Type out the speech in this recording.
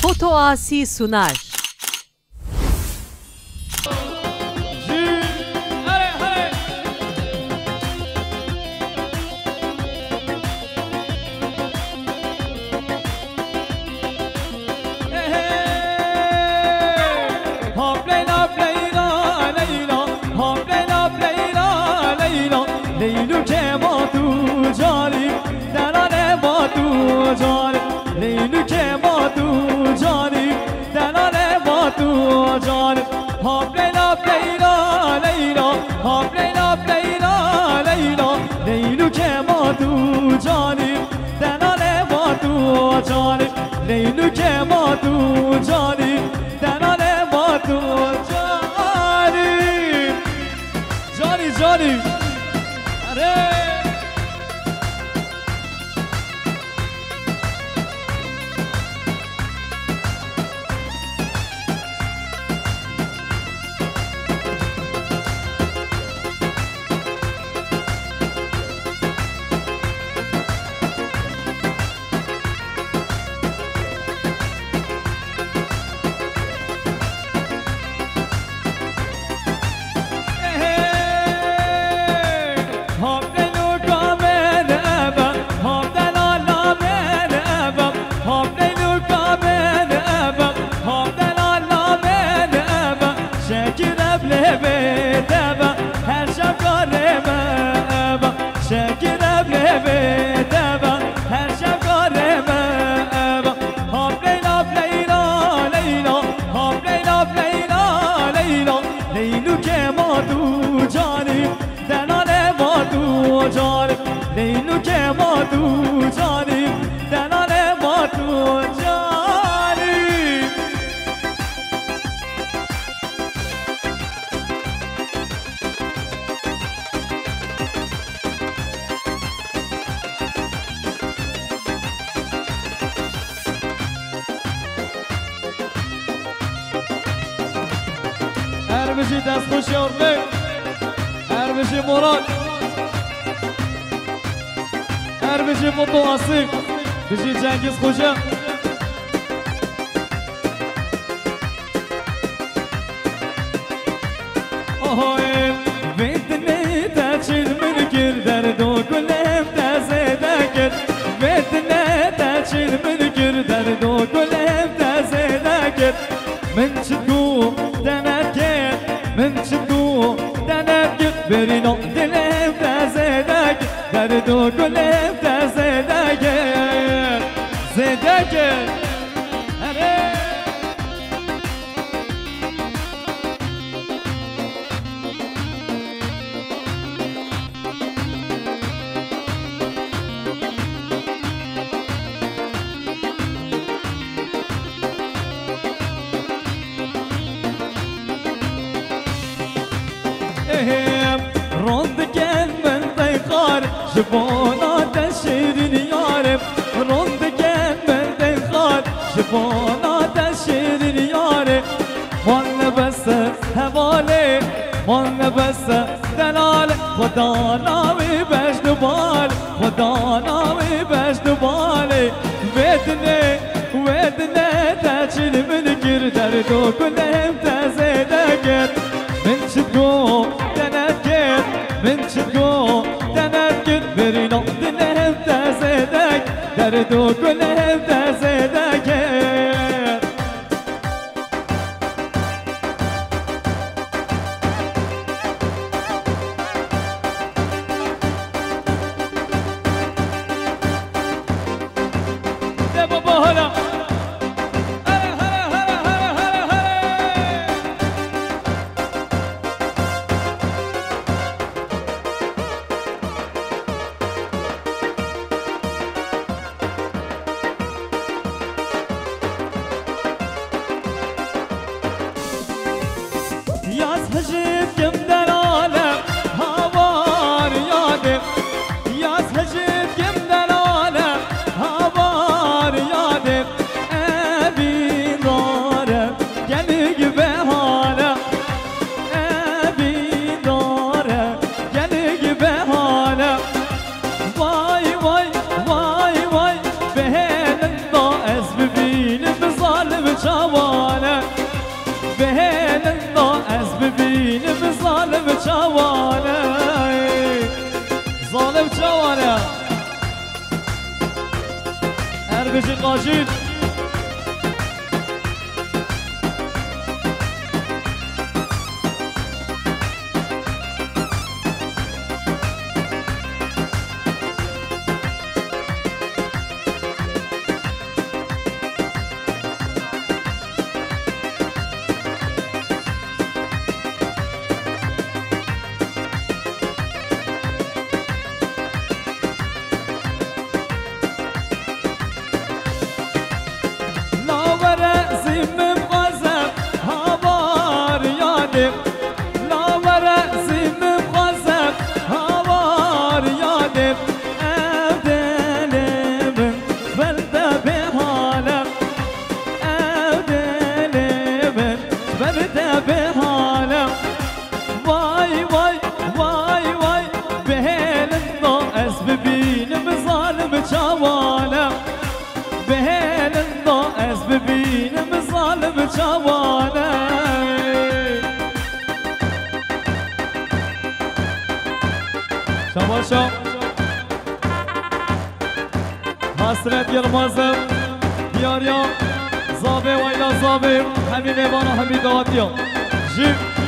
Foto Asi sunar. لیلو که ما تو جانی دنانه ما تو جانی جانی جانی اره لیلو که ما تو جانی دنانه ما تو جانی هر بشی دست خوشی آرده هر بشی مراد هر بشی فوتو آسی بشی جنگیز خوشم آهای بدنی تچید من کردر دو گلم تزده کرد بدنی تچید من کردر دو گلم تزده کرد من چطور دنت کرد من چطور دنت کرد برینو دلم تزده کرد در دو گلم تزده کرد زده کرد روند کن من دیخار جبانات شیرین یارم روند کن من دیخار جبانات شیرین یارم من بس حواله من بس دلال خدا ناوی بش دوبال خدا ناوی بش دوباله ودنه ودنه تچین من گیر در دو گلم تزده کرد من چگو دنت کرد من چگو دنت کرد برینو دلم تزده در دو گلم تزده کرد ده بابا حالا یاز هجیب کم در عالم هوار یادم یاز هجیب کم در عالم هوار یادم هربشی قاجین شماشا حسرت یلمازم دیاریا زابه ویلا زابه همین ایوانا همین دادیا جیب